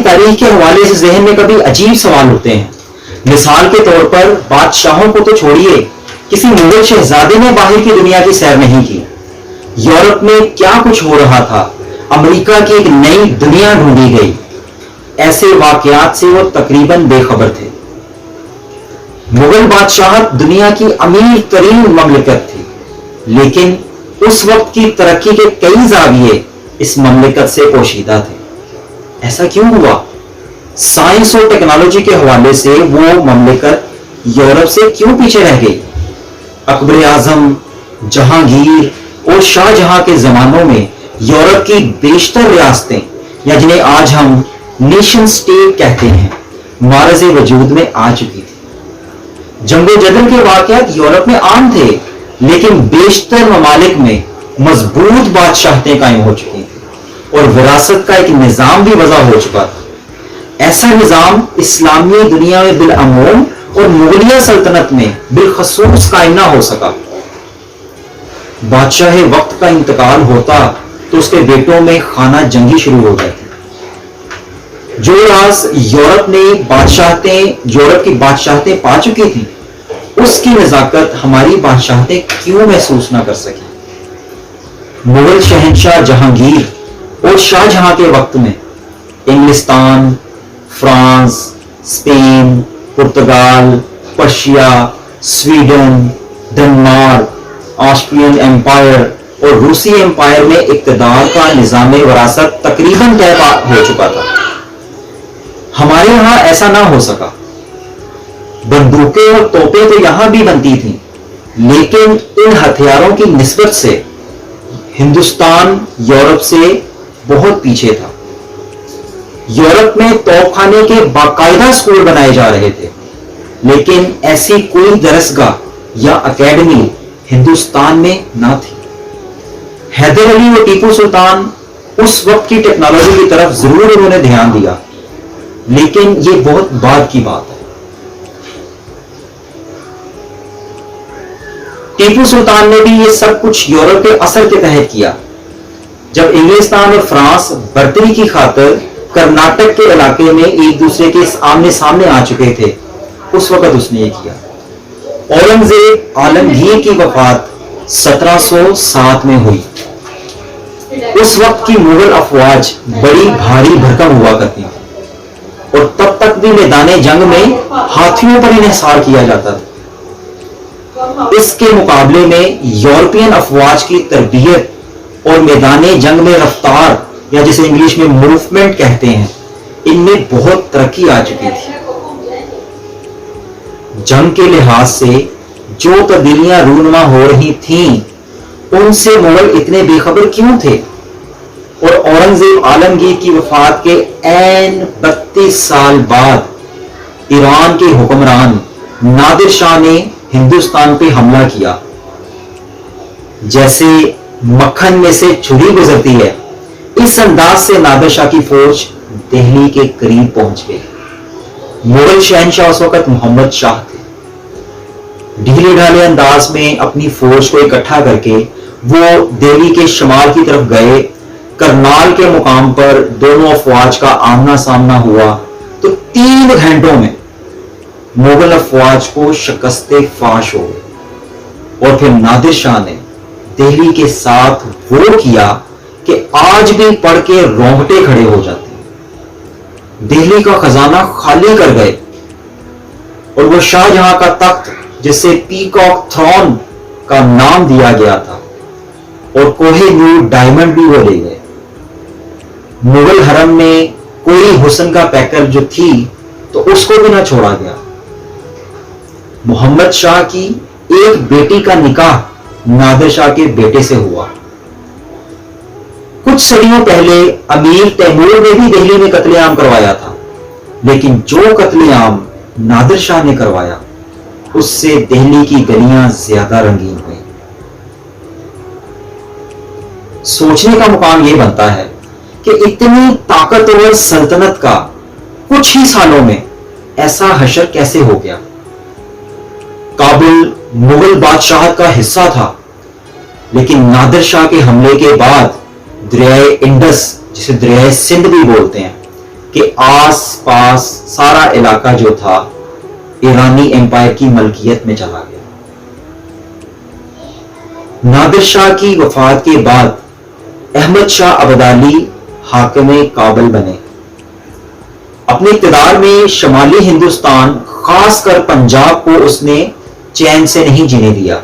تاریخ کے حوالے سے ذہن میں کبھی عجیب سوال ہوتے ہیں. مثال کے طور پر بادشاہوں کو تو چھوڑیے, کسی مغل شہزادے نے باہر کی دنیا کی سیر نہیں کی. یورپ میں کیا کچھ ہو رہا تھا, امریکہ کی ایک نئی دنیا ڈھونڈی گئی. ایسے واقعات سے وہ تقریباً بے خبر تھے. مغل بادشاہت دنیا کی امیر ترین مملکت تھی, لیکن اس وقت کی ترقی کے کئی زاویے اس مملکت سے پوشیدہ تھے. ایسا کیوں ہوا؟ سائنس اور ٹیکنالوجی کے حوالے سے وہ مملکت یورپ سے کیوں پیچھے رہ گئی؟ اکبر اعظم, جہانگیر اور شاہ جہاں کے زمانوں میں یورپ کی بیشتر ریاستیں, یا جنہیں آج ہم نیشن سٹیٹ کہتے ہیں, معرض وجود میں آ چکی تھی. جنگ و جدل کے واقعات یورپ میں عام تھے, لیکن بیشتر ممالک میں مضبوط بادشاہتیں قائم ہو چکی تھیں اور وراثت کا ایک نظام بھی وضع ہو چکا تھا. ایسا نظام اسلامی دنیا میں بالعموم اور مغلیہ سلطنت میں بالخصوص قائم نہ ہو سکا. بادشاہ وقت کا انتقال ہوتا تو اس کے بیٹوں میں خانہ جنگی شروع ہو گئے تھے. جو راز یورپ کی بادشاہتیں پا چکی تھیں, اس کی نزاکت ہماری بادشاہتیں کیوں محسوس نہ کر سکیں؟ مغل شہنشاہ جہانگیر اور شاہ جہاں کے وقت میں انگلستان, France, Spain, Portugal, Prussia, Sweden, Denmark, Austrian empire اور روسی امپائر میں اقتدار کا نظام وراثت تقریباً طے ہو چکا تھا. ہمارے یہاں ایسا نہ ہو سکا. بندوقیں اور توپیں تو یہاں بھی بنتی تھیں, لیکن ان ہتھیاروں کی نسبت سے ہندوستان یورپ سے بہت پیچھے تھا. یورپ میں توپ خانے کے باقاعدہ اسکول بنائے جا رہے تھے, لیکن ایسی کوئی درسگاہ یا اکیڈمی ہندوستان میں نہ تھی. حیدر علی اور ٹیپو سلطان اس وقت کی ٹیکنالوجی کی طرف ضرور انہوں نے دھیان دیا, لیکن یہ بہت بعد کی بات ہے. ٹیپو سلطان نے بھی یہ سب کچھ یورپ کے اثر کے تحت کیا. جب انگلستان اور فرانس برتری کی خاطر کرناٹک کے علاقے میں ایک دوسرے کے آمنے سامنے آ چکے تھے, اس وقت اس نے یہ کیا. اورنگزیب عالمگیر کی وفات 1707 میں ہوئی. اس وقت کی مغل افواج بڑی بھاری بھرکم ہوا کرتی تھی, اور تب تک بھی میدان جنگ میں ہاتھیوں پر انحصار کیا جاتا تھا. اس کے مقابلے میں یورپین افواج کی تربیت اور میدان جنگ میں رفتار, یا جسے انگلش میں موومنٹ کہتے ہیں, ان میں بہت ترقی آ چکی تھی. جنگ کے لحاظ سے جو تبدیلیاں رونما ہو رہی تھیں, ان سے مغل اتنے بے خبر کیوں تھے؟ اور اورنگزیب عالمگیر کی وفات کے عین 32 سال بعد ایران کے حکمران نادر شاہ نے ہندوستان پہ حملہ کیا. جیسے مکھن میں سے چھری گزرتی ہے, اس انداز سے نادر شاہ کی فوج دہلی کے قریب پہنچ گئی. مغل شہنشاہ اس وقت محمد شاہ تھے. ڈھیلے ڈھالے انداز میں اپنی فوج کو اکٹھا کر کے وہ دہلی کے شمال کی طرف گئے. کرنال کے مقام پر دونوں افواج کا آمنا سامنا ہوا تو 3 گھنٹوں میں مغل افواج کو شکست فاش ہو گئی. اور پھر نادر شاہ نے دہلی کے ساتھ وہ کیا کہ آج بھی پڑھ کے رونگٹے کھڑے ہو جاتے ہیں. دہلی کا خزانہ خالی کر گئے, اور وہ شاہ جہاں کا تخت جسے پیکاک تھرون کا نام دیا گیا تھا, اور کوہ نور ڈائمنڈ بھی وہ لے گئے. مغل حرم میں کوئی حسن کا پیکر جو تھی تو اس کو بھی نہ چھوڑا گیا. محمد شاہ کی ایک بیٹی کا نکاح نادر شاہ کے بیٹے سے ہوا. کچھ صدیوں پہلے امیر تیمور نے بھی دہلی میں قتل عام کروایا تھا, لیکن جو قتل عام نادر شاہ نے کروایا اس سے دہلی کی گلیاں زیادہ رنگین ہوئی. سوچنے کا مقام یہ بنتا ہے کہ اتنی طاقتور سلطنت کا کچھ ہی سالوں میں ایسا حشر کیسے ہو گیا. کابل مغل بادشاہت کا حصہ تھا, لیکن نادر شاہ کے حملے کے بعد دریائے انڈس, جسے دریائے سندھ بھی بولتے ہیں, کہ آس پاس سارا علاقہ جو تھا ایرانی امپائر کی ملکیت میں چلا گیا۔ نادر شاہ کی وفات کے بعد احمد شاہ ابدالی حاکم کابل بنے۔ اپنے اقتدار میں شمالی ہندوستان خاص کر پنجاب کو اس نے چین سے نہیں جینے دیا،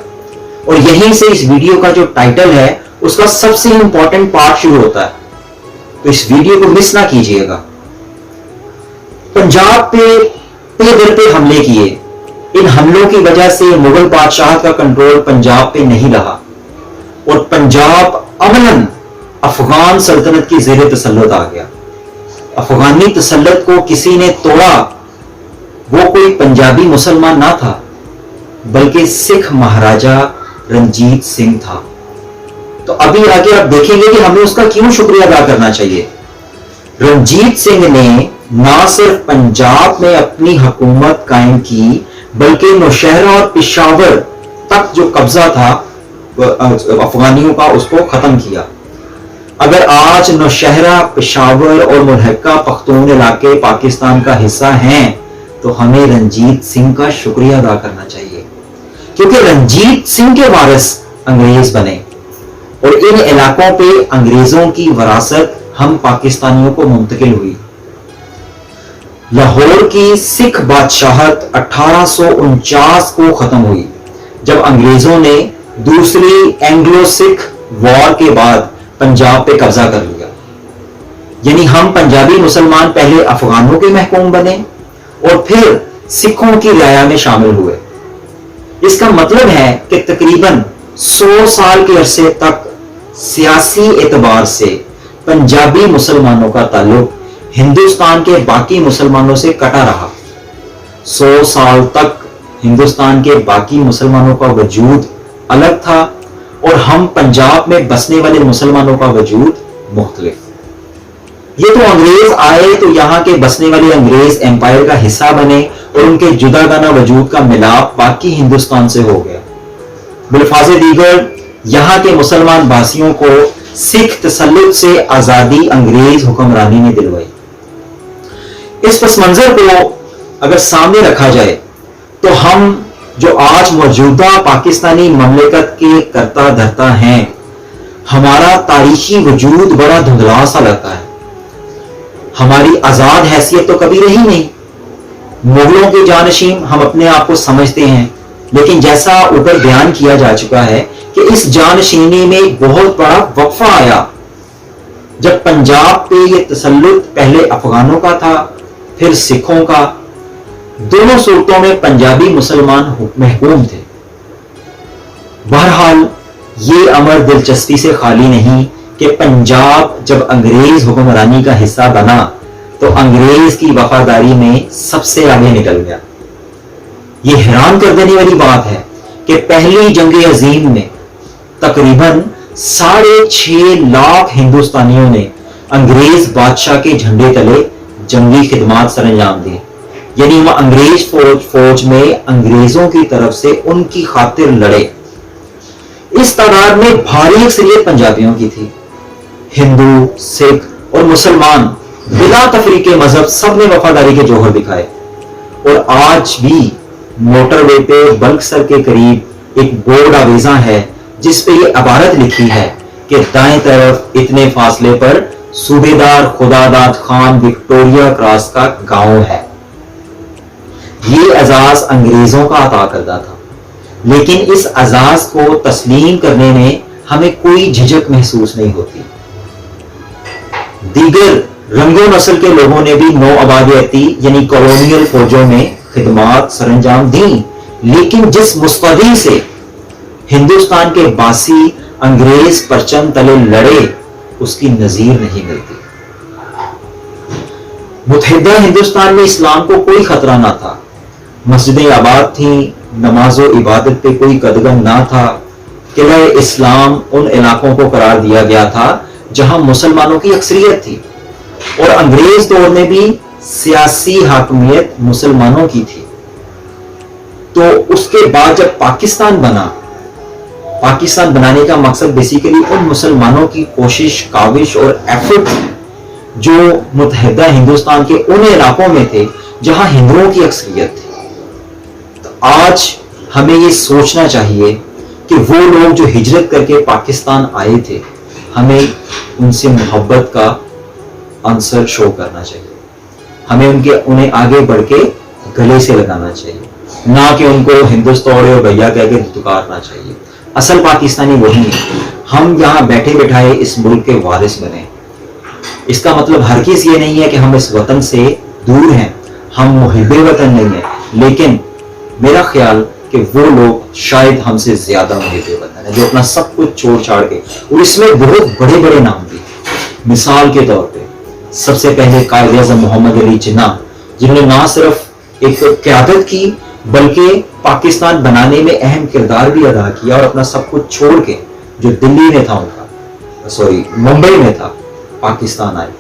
اور یہیں سے اس ویڈیو کا جو ٹائٹل ہے اس کا سب سے امپورٹنٹ پارٹ شروع ہوتا ہے، تو اس ویڈیو کو مس نہ کیجیے گا۔ پنجاب پہ در پہ حملے کیے، ان حملوں کی وجہ سے مغل بادشاہت کا کنٹرول پنجاب پہ نہیں رہا، اور پنجاب عملاً افغان سلطنت کی زیر تسلط آ گیا۔ افغانی تسلط کو کسی نے توڑا، وہ کوئی پنجابی مسلمان نہ تھا بلکہ سکھ مہاراجا رنجیت سنگھ تھا۔ تو ابھی آگے آپ دیکھیں گے کہ ہمیں اس کا کیوں شکریہ ادا کرنا چاہیے۔ رنجیت سنگھ نے نہ صرف پنجاب میں اپنی حکومت قائم کی بلکہ نوشہرہ اور پشاور تک جو قبضہ تھا افغانیوں کا اس کو ختم کیا۔ اگر آج نوشہرہ، پشاور اور ملحقہ پختون علاقے پاکستان کا حصہ ہیں تو ہمیں رنجیت سنگھ کا شکریہ ادا کرنا چاہیے، کیونکہ رنجیت سنگھ کے وارث انگریز بنے، اور ان علاقوں پہ انگریزوں کی وراثت ہم پاکستانیوں کو منتقل ہوئی۔ لاہور کی سکھ بادشاہت 1849 کو ختم ہوئی جب انگریزوں نے دوسری اینگلو سکھ وار کے بعد پنجاب پہ قبضہ کر لیا۔ یعنی ہم پنجابی مسلمان پہلے افغانوں کے محکوم بنے اور پھر سکھوں کی رعایا میں شامل ہوئے۔ اس کا مطلب ہے کہ تقریباً 100 سال کے عرصے تک سیاسی اعتبار سے پنجابی مسلمانوں کا تعلق ہندوستان کے باقی مسلمانوں سے کٹا رہا۔ 100 سال تک ہندوستان کے باقی مسلمانوں کا وجود الگ تھا اور ہم پنجاب میں بسنے والے مسلمانوں کا وجود مختلف۔ یہ تو انگریز آئے تو یہاں کے بسنے والے انگریز امپائر کا حصہ بنے اور ان کے جدا گانا وجود کا ملاپ باقی ہندوستان سے ہو گیا۔ بالفاظ دیگر یہاں کے مسلمان باسیوں کو سکھ تسلط سے آزادی انگریز حکمرانی نے دلوائی۔ اس پس منظر کو اگر سامنے رکھا جائے تو ہم جو آج موجودہ پاکستانی مملکت کے کرتا دھرتا ہیں، ہمارا تاریخی وجود بڑا دھندلا سا لگتا ہے۔ ہماری آزاد حیثیت تو کبھی رہی نہیں۔ مغلوں کے جانشین ہم اپنے آپ کو سمجھتے ہیں، لیکن جیسا اوپر بیان کیا جا چکا ہے کہ اس جانشینی میں ایک بہت بڑا وقفہ آیا جب پنجاب پہ یہ تسلط پہلے افغانوں کا تھا پھر سکھوں کا۔ دونوں صورتوں میں پنجابی مسلمان محکوم تھے۔ بہرحال یہ امر دلچسپی سے خالی نہیں کہ پنجاب جب انگریز حکمرانی کا حصہ بنا تو انگریز کی وفاداری میں سب سے آگے نکل گیا۔ یہ حیران کر دینے والی بات ہے کہ پہلی جنگ عظیم میں تقریباً 6.5 لاکھ ہندوستانیوں نے انگریز بادشاہ کے جھنڈے تلے جنگی خدمات سر انجام دی۔ یعنی وہ انگریز فوج میں انگریزوں کی طرف سے ان کی خاطر لڑے۔ اس تعداد میں بھاری اکثریت پنجابیوں کی تھی۔ ہندو، سکھ اور مسلمان بلا تفریق مذہب سب نے وفاداری کے جوہر دکھائے، اور آج بھی موٹر وے پہ بلکسر کے قریب ایک بورڈ آویزاں ہے جس پہ یہ عبارت لکھی ہے کہ دائیں طرف اتنے فاصلے پر صوبیدار خداداد خان وکٹوریا کراس کا گاؤں ہے۔ یہ اعزاز انگریزوں کا عطا کردہ تھا، لیکن اس اعزاز کو تسلیم کرنے میں ہمیں کوئی جھجک محسوس نہیں ہوتی۔ دیگر رنگ و نسل کے لوگوں نے بھی نو آبادیاتی یعنی کالونیل فوجوں میں خدمات سر انجام دیں، لیکن جس مستعدی سے ہندوستان کے باسی انگریز پرچم تلے لڑے اس کی نظیر نہیں ملتی۔ متحدہ ہندوستان میں اسلام کو کوئی خطرہ نہ تھا، مسجدیں آباد تھیں، نماز و عبادت پہ کوئی قدغن نہ تھا۔ قلعہ اسلام ان علاقوں کو قرار دیا گیا تھا جہاں مسلمانوں کی اکثریت تھی، اور انگریز دور میں بھی سیاسی حاکمیت مسلمانوں کی تھی۔ تو اس کے بعد جب پاکستان بنا، پاکستان بنانے کا مقصد بیسیکلی ان مسلمانوں کی کوشش، کاوش اور ایفرٹ جو متحدہ ہندوستان کے ان علاقوں میں تھے جہاں ہندوؤں کی اکثریت تھی. تو آج ہمیں یہ سوچنا چاہیے کہ وہ لوگ جو ہجرت کر کے پاکستان آئے تھے, ہمیں ان سے محبت کا عنصر شو کرنا چاہیے. ہمیں انہیں آگے بڑھ کے گلے سے لگانا چاہیے, نہ کہ ان کو ہندوستان اور بھیا کہہ کے دھتکارنا چاہیے. اصل پاکستانی وہی ہیں. ہم یہاں بیٹھے بٹھائے اس ملک کے وارث بنے. اس کا مطلب ہرگز یہ نہیں ہے کہ ہم اس وطن سے دور ہیں, ہم محب وطن نہیں ہیں, لیکن میرا خیال کہ وہ لوگ شاید ہم سے زیادہ محب وطن ہیں جو اپنا سب کچھ چھوڑ چھاڑ کے, اور اس میں بہت بڑے بڑے نام بھی. مثال کے طور پہ سب سے پہلے قائد اعظم محمد علی جناح, جنہوں نے نہ صرف ایک قیادت کی بلکہ پاکستان بنانے میں اہم کردار بھی ادا کیا, اور اپنا سب کچھ چھوڑ کے جو دلی میں تھا ان کا, ممبئی میں تھا, پاکستان آئے.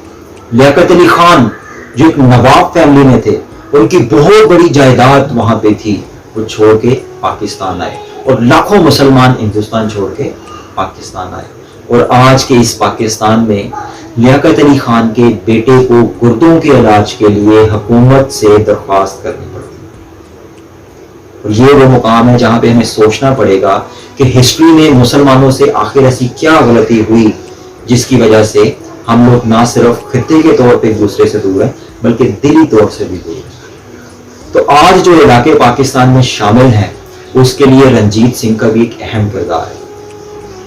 لیاقت علی خان جو ایک نواب فیملی میں تھے, ان کی بہت بڑی جائیداد وہاں پہ تھی, وہ چھوڑ کے پاکستان آئے, اور لاکھوں مسلمان ہندوستان چھوڑ کے پاکستان آئے. اور آج کے اس پاکستان میں لیاقت علی خان کے بیٹے کو گردوں کے علاج کے لیے حکومت سے درخواست کرنی پڑتی. اور یہ وہ مقام ہے جہاں پہ ہمیں سوچنا پڑے گا کہ ہسٹری میں مسلمانوں سے آخر ایسی کیا غلطی ہوئی جس کی وجہ سے ہم لوگ نہ صرف خطے کے طور پہ ایک دوسرے سے دور ہیں بلکہ دلی طور سے بھی دور ہیں. تو آج جو علاقے پاکستان میں شامل ہیں اس کے لیے رنجیت سنگھ کا بھی ایک اہم کردار ہے,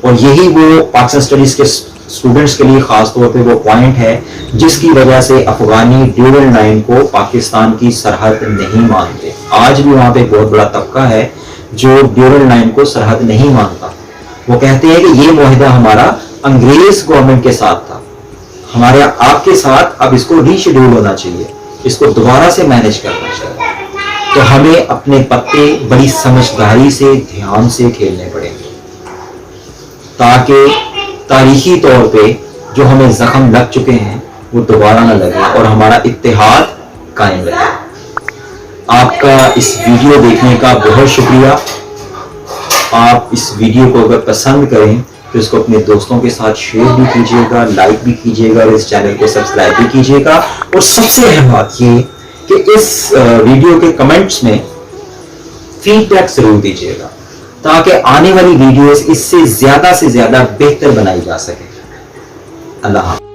اور یہی وہ پاکستان اسٹڈیز کے اسٹوڈنٹس کے لیے خاص طور پہ وہ پوائنٹ ہے جس کی وجہ سے افغانی ڈیول 9 کو پاکستان کی سرحد نہیں مانتے. آج بھی وہاں پہ ایک بہت بڑا طبقہ ہے جو ڈیول 9 کو سرحد نہیں مانتا. وہ کہتے ہیں کہ یہ معاہدہ ہمارا انگریز گورنمنٹ کے ساتھ تھا, ہمارے آپ کے ساتھ اب اس کو ری شیڈول ہونا چاہیے, اس کو دوبارہ سے مینج کرنا چاہیے. تو ہمیں اپنے پتے بڑی سمجھداری سے دھیان سے کھیلنے پڑیں گے تاکہ تاریخی طور پہ جو ہمیں زخم لگ چکے ہیں وہ دوبارہ نہ لگے اور ہمارا اتحاد قائم رہے. آپ کا اس ویڈیو دیکھنے کا بہت شکریہ. آپ اس ویڈیو کو اگر پسند کریں تو اس کو اپنے دوستوں کے ساتھ شیئر بھی کیجیے گا, لائک بھی کیجیے گا, اور اس چینل کو سبسکرائب بھی کیجیے گا. اور سب سے اہم بات یہ کہ اس ویڈیو کے کمنٹس میں فیڈ بیک ضرور دیجیے گا تاکہ آنے والی ویڈیوز اس سے زیادہ بہتر بنائی جا سکے. اللہ حافظ.